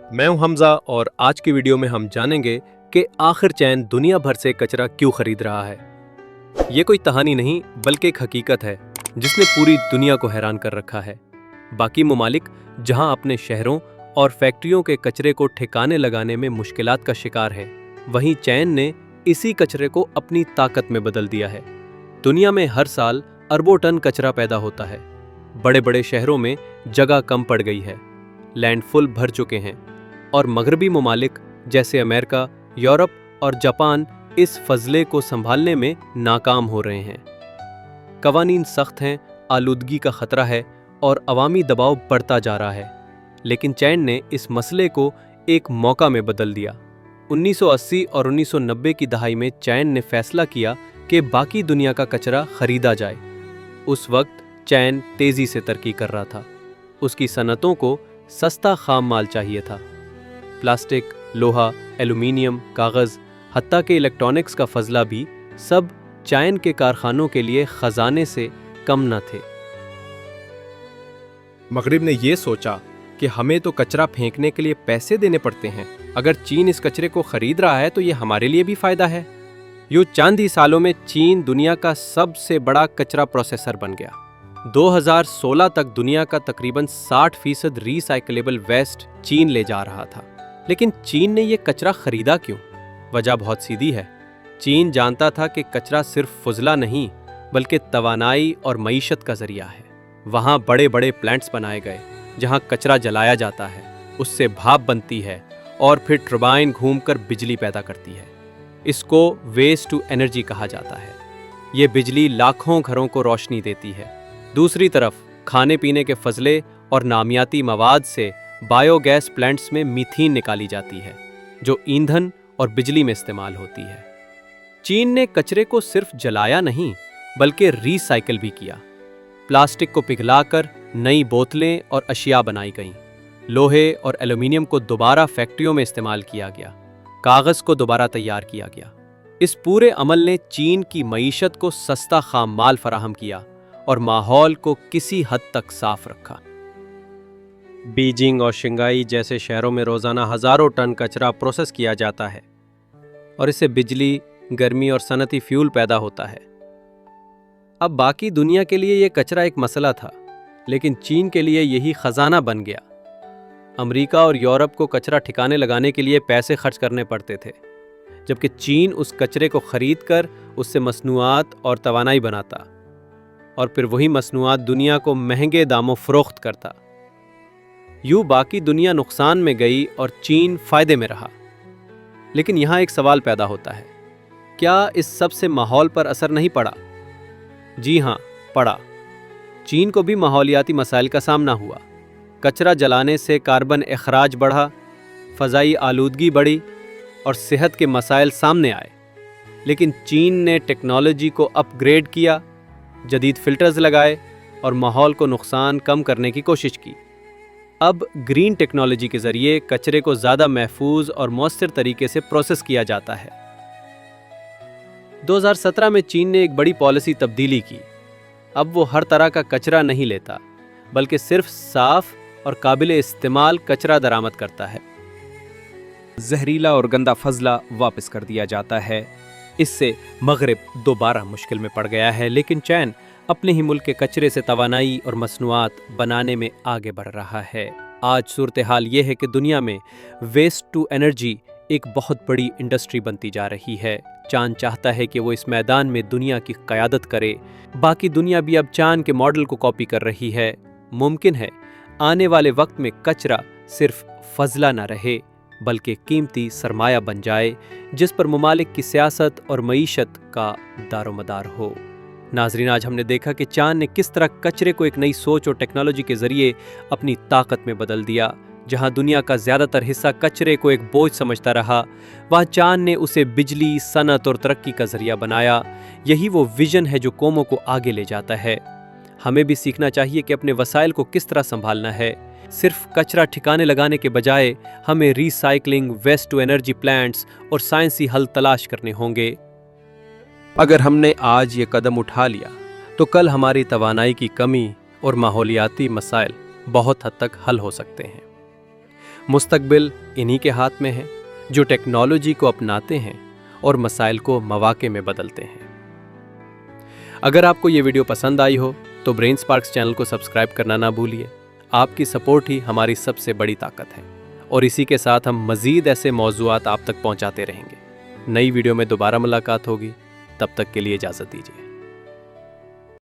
मैं हूं हमजा और आज की वीडियो में हम जानेंगे कि आखिर चैन दुनिया भर से कचरा क्यों खरीद रहा है। ये कोई कहानी नहीं बल्कि एक हकीकत है जिसने पूरी दुनिया को हैरान कर रखा है। बाकी ममालिक जहां अपने शहरों और फैक्ट्रियों के कचरे को ठिकाने लगाने में मुश्किलात का शिकार है, वहीं चैन ने इसी कचरे को अपनी ताकत में बदल दिया है। दुनिया में हर साल अरबों टन कचरा पैदा होता है। बड़े बड़े शहरों में जगह कम पड़ गई है, लैंडफिल भर चुके हैं और मगरबी ममालिक जैसे अमेरिका, यूरोप और जापान इस फजले को संभालने में नाकाम हो रहे हैं। कवानीन सख्त हैं, आलूदगी का खतरा है और अवामी दबाव बढ़ता जा रहा है। लेकिन चैन ने इस मसले को एक मौका में बदल दिया। 1980 और 1990 की दहाई में चैन ने फैसला किया कि बाकी दुनिया का कचरा खरीदा जाए। उस वक्त चैन तेजी से तरक्की कर रहा था। उसकी सनतों को सस्ता खाम माल चाहिए था। प्लास्टिक, लोहा, एल्यूमीनियम, कागज़, हत्ता के इलेक्ट्रॉनिक्स का फजला भी सब चैन के कारखानों के लिए खजाने से कम न थे। मगरिब ने यह सोचा कि हमें तो कचरा फेंकने के लिए पैसे देने पड़ते हैं, अगर चीन इस कचरे को खरीद रहा है तो ये हमारे लिए भी फायदा है। यूं चंद ही सालों में चीन दुनिया का सबसे बड़ा कचरा प्रोसेसर बन गया। 2016 तक दुनिया का तकरीबन 60% रिसाइकलेबल वेस्ट चीन ले जा रहा था। लेकिन चीन ने यह कचरा खरीदा क्यों? वजह बहुत सीधी है। चीन जानता था कि कचरा सिर्फ फुजला नहीं बल्कि तवानाई और मईशत का जरिया है। वहाँ बड़े बड़े प्लांट्स बनाए गए जहाँ कचरा जलाया जाता है, उससे भाप बनती है और फिर टरबाइन घूमकर बिजली पैदा करती है। इसको वेस्ट टू एनर्जी कहा जाता है। ये बिजली लाखों घरों को रोशनी देती है। दूसरी तरफ खाने पीने के फजले और नामियाती मवाद से बायोगैस प्लांट्स में मीथेन निकाली जाती है जो ईंधन और बिजली में इस्तेमाल होती है। चीन ने कचरे को सिर्फ जलाया नहीं बल्कि रिसाइकिल भी किया। प्लास्टिक को पिघलाकर नई बोतलें और अशिया बनाई गईं। लोहे और एल्यूमीनियम को दोबारा फैक्ट्रियों में इस्तेमाल किया गया। कागज़ को दोबारा तैयार किया गया। इस पूरे अमल ने चीन की मईशत को सस्ता खाम माल फराहम किया और माहौल को किसी हद तक साफ रखा। बीजिंग और शंघाई जैसे शहरों में रोज़ाना हज़ारों टन कचरा प्रोसेस किया जाता है और इससे बिजली, गर्मी और सनती फ्यूल पैदा होता है। अब बाकी दुनिया के लिए यह कचरा एक मसला था, लेकिन चीन के लिए यही खजाना बन गया। अमेरिका और यूरोप को कचरा ठिकाने लगाने के लिए पैसे खर्च करने पड़ते थे, जबकि चीन उस कचरे को खरीद कर उससे मसनूआत और तवानाई बनाता और फिर वही मसनूआत दुनिया को महंगे दामों फरोख्त करता। यूं बाकी दुनिया नुकसान में गई और चीन फायदे में रहा। लेकिन यहाँ एक सवाल पैदा होता है, क्या इस सब से माहौल पर असर नहीं पड़ा? जी हाँ, पड़ा। चीन को भी माहौलियाती मसाइल का सामना हुआ। कचरा जलाने से कार्बन अखराज बढ़ा, फ़ज़ाई आलूदगी बढ़ी और सेहत के मसाइल सामने आए। लेकिन चीन ने टेक्नोलॉजी को अपग्रेड किया, जदीद फ़िल्टर्स लगाए और माहौल को नुकसान कम करने की कोशिश की। अब ग्रीन टेक्नोलॉजी के ज़रिए कचरे को ज़्यादा महफूज और मौसर तरीके से प्रोसेस किया जाता है। 2017 में चीन ने एक बड़ी पॉलिसी तब्दीली की। अब वो हर तरह का कचरा नहीं लेता बल्कि सिर्फ साफ और काबिल इस्तेमाल कचरा दरामद करता है। जहरीला और गंदा फजला वापस कर दिया जाता है। इससे मगरिब दोबारा मुश्किल में पड़ गया है, लेकिन चैन अपने ही मुल्क के कचरे से तवानाई और मसनूआत बनाने में आगे बढ़ रहा है। आज सूरत हाल ये है कि दुनिया में वेस्ट टू एनर्जी एक बहुत बड़ी इंडस्ट्री बनती जा रही है। चांद चाहता है कि वो इस मैदान में दुनिया की क़यादत करे। बाकी दुनिया भी अब चांद के मॉडल को कॉपी कर रही है। मुमकिन है आने वाले वक्त में कचरा सिर्फ फजला न रहे बल्कि कीमती सरमाया बन जाए जिस पर ममालिक की सियासत और मईशत का दारोमदार हो। नाजरीन, आज हमने देखा कि चांद ने किस तरह कचरे को एक नई सोच और टेक्नोलॉजी के ज़रिए अपनी ताकत में बदल दिया। जहां दुनिया का ज़्यादातर हिस्सा कचरे को एक बोझ समझता रहा, वहां चांद ने उसे बिजली, सनत और तरक्की का ज़रिया बनाया। यही वो विजन है जो कौमों को आगे ले जाता है। हमें भी सीखना चाहिए कि अपने वसाइल को किस तरह संभालना है। सिर्फ कचरा ठिकाने लगाने के बजाय हमें recycling, waste to energy plants और साइंसी हल तलाश करने होंगे। अगर हमने आज ये कदम उठा लिया तो कल हमारी तवानाई की कमी और माहौलियाती मसाइल बहुत हद तक हल हो सकते हैं। मुस्तकबिल इन्हीं के हाथ में है जो टेक्नोलॉजी को अपनाते हैं और मसाइल को मौके में बदलते हैं। अगर आपको ये वीडियो पसंद आई हो तो ब्रेन स्पार्क्स चैनल को सब्सक्राइब करना ना भूलिए। आपकी सपोर्ट ही हमारी सबसे बड़ी ताकत है और इसी के साथ हम मज़ीद ऐसे मौज़ूआत आप तक पहुंचाते रहेंगे। नई वीडियो में दोबारा मुलाकात होगी, तब तक के लिए इजाज़त दीजिए।